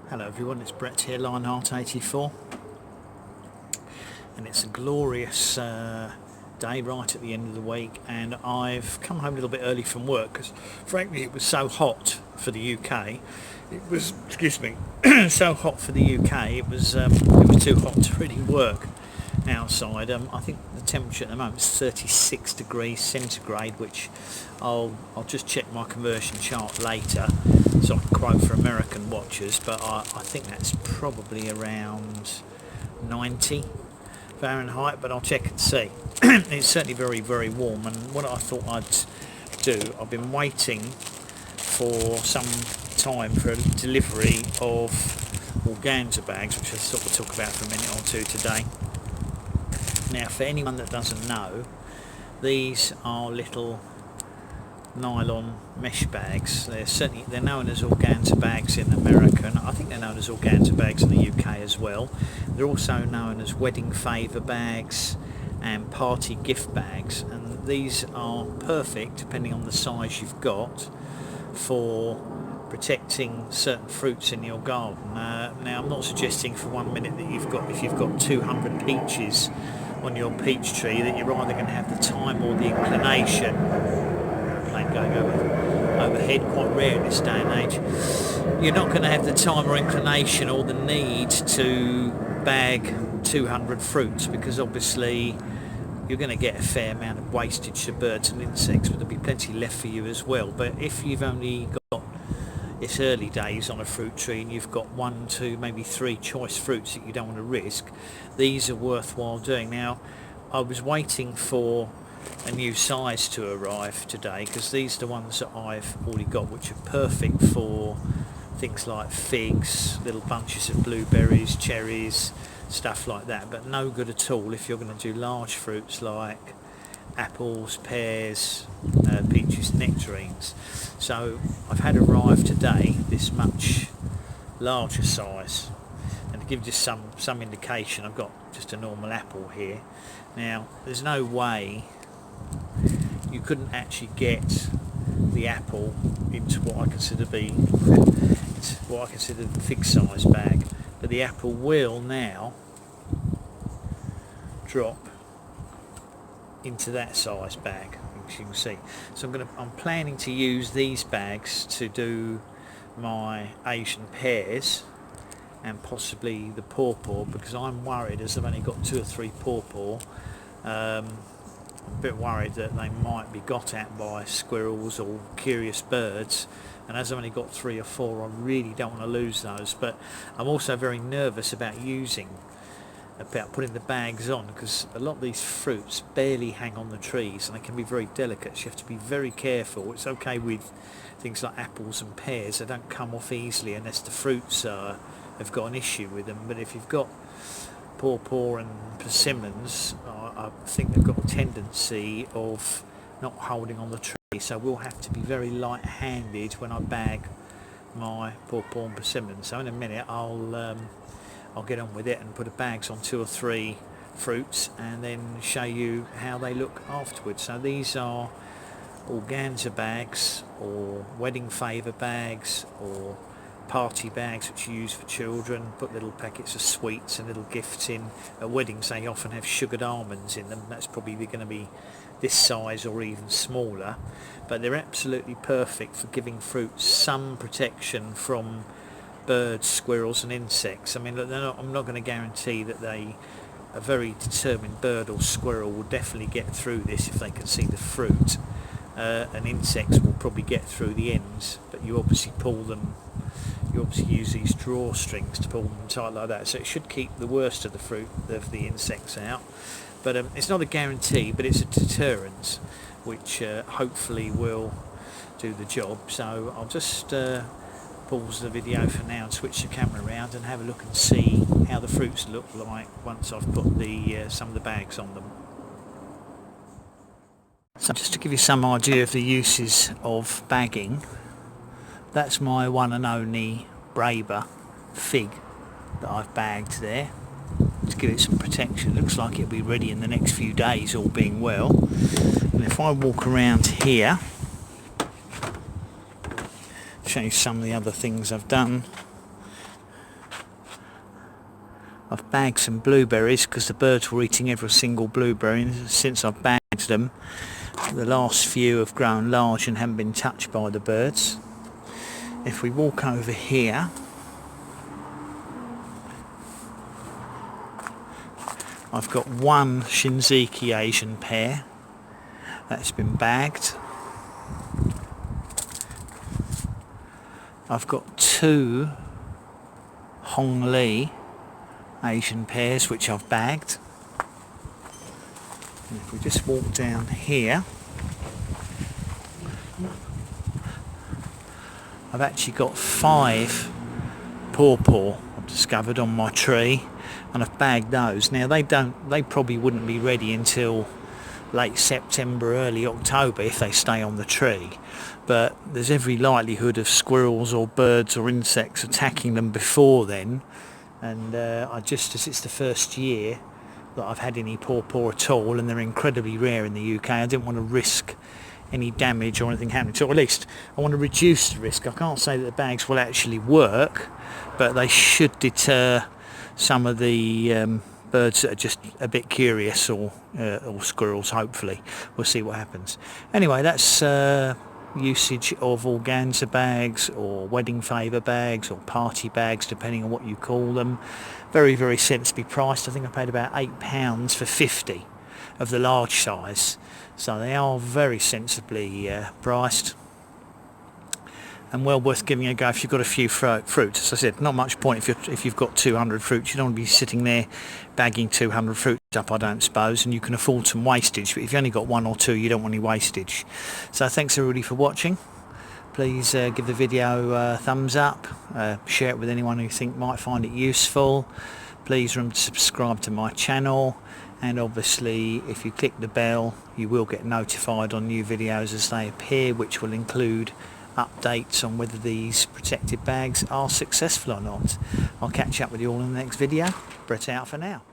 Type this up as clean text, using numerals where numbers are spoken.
Hello everyone, it's Brett here, Lionheart84, and it's a glorious day right at the end of the week, and I've come home a little bit early from work because frankly it was so hot for the UK. It was, excuse me, so hot for the UK, it was too hot to really work outside. I think the temperature at the moment is 36 degrees centigrade, which I'll just check my conversion chart later so I can quote for American watchers, but I think that's probably around 90 Fahrenheit, but I'll check and see. It's certainly very, very warm, and what I thought I'd do, I've been waiting for some time for a delivery of organza bags, which I thought we'll talk about for a minute or two today. Now, for anyone that doesn't know, these are little nylon mesh bags. They're known as organza bags in America, and I think they're known as organza bags in the UK as well. They're also known as wedding favour bags and party gift bags, and these are perfect, depending on the size you've got, for protecting certain fruits in your garden. Now, I'm not suggesting for 1 minute that if you've got 200 peaches on your peach tree that you're either going to have the time or the inclination. Plane going overhead, quite rare in this day and age. You're not going to have the time or inclination or the need to bag 200 fruits, because obviously you're going to get a fair amount of wastage to birds and insects, but there'll be plenty left for you as well. But if you've only got, it's early days on a fruit tree and you've got 1, 2, maybe 3 choice fruits that you don't want to risk, these are worthwhile doing. Now, I was waiting for a new size to arrive today, because these are the ones that I've already got, which are perfect for things like figs, little bunches of blueberries, cherries, stuff like that, but no good at all if you're going to do large fruits like apples, pears, peaches, nectarines. So I've had arrived today this much larger size, and to give just some indication, I've got just a normal apple here. Now, there's no way you couldn't actually get the apple into what I consider the fig size bag, but the apple will now drop into that size bag, as you can see. So I'm planning to use these bags to do my Asian pears and possibly the pawpaw, because I'm worried, as I've only got 2 or 3 pawpaw, I'm a bit worried that they might be got at by squirrels or curious birds, and as I've only got 3 or 4, I really don't want to lose those. But I'm also very nervous about putting the bags on, because a lot of these fruits barely hang on the trees and they can be very delicate, so you have to be very careful. It's okay with things like apples and pears, they don't come off easily unless the fruits have got an issue with them, but if you've got pawpaw and persimmons, I think they've got a tendency of not holding on the tree, so we'll have to be very light-handed when I bag my pawpaw and persimmons. So in a minute I'll get on with it and put the bags on 2 or 3 fruits and then show you how they look afterwards. So these are organza bags, or wedding favour bags, or party bags which you use for children. Put little packets of sweets and little gifts in. At weddings they often have sugared almonds in them. That's probably going to be this size or even smaller, but they're absolutely perfect for giving fruits some protection from birds, squirrels and insects. I mean, I'm not going to guarantee that a very determined bird or squirrel will definitely get through this if they can see the fruit, and insects will probably get through the ends, but you obviously use these drawstrings to pull them tight like that, so it should keep the worst of the fruit, of the insects out. But it's not a guarantee, but it's a deterrent which hopefully will do the job. So I'll just pause the video for now and switch the camera around and have a look and see how the fruits look like once I've put some of the bags on them. So just to give you some idea of the uses of bagging, that's my one and only breba fig that I've bagged there to give it some protection. Looks like it'll be ready in the next few days, all being well. And if I walk around here, show you some of the other things I've done. I've bagged some blueberries because the birds were eating every single blueberry, and since I've bagged them, the last few have grown large and haven't been touched by the birds. If we walk over here, I've got one Shinziki Asian pear that's been bagged. I've got two Hongli Asian pears which I've bagged. And if we just walk down here, I've actually got 5 pawpaw I've discovered on my tree, and I've bagged those. Now they probably wouldn't be ready until late September, early October if they stay on the tree, but there's every likelihood of squirrels or birds or insects attacking them before then, and as it's the first year that I've had any pawpaw at all, and they're incredibly rare in the UK, I didn't want to risk any damage or anything happening, so at least I want to reduce the risk. I can't say that the bags will actually work, but they should deter some of the birds that are just a bit curious, or squirrels. Hopefully we'll see what happens. Anyway, that's usage of organza bags, or wedding favour bags, or party bags, depending on what you call them. Very, very sensibly priced. I think I paid about £8 for 50 of the large size, so they are very sensibly priced, and well worth giving a go if you've got a few fruits. As I said, not much point if you've got 200 fruits. You don't want to be sitting there bagging 200 fruits up, I don't suppose, and you can afford some wastage, but if you've only got 1 or 2, you don't want any wastage. So thanks everybody for watching. Please give the video a thumbs up, share it with anyone who you think might find it useful. Please remember to subscribe to my channel, and obviously if you click the bell you will get notified on new videos as they appear, which will include updates on whether these protected bags are successful or not. I'll catch up with you all in the next video. Brett out for now.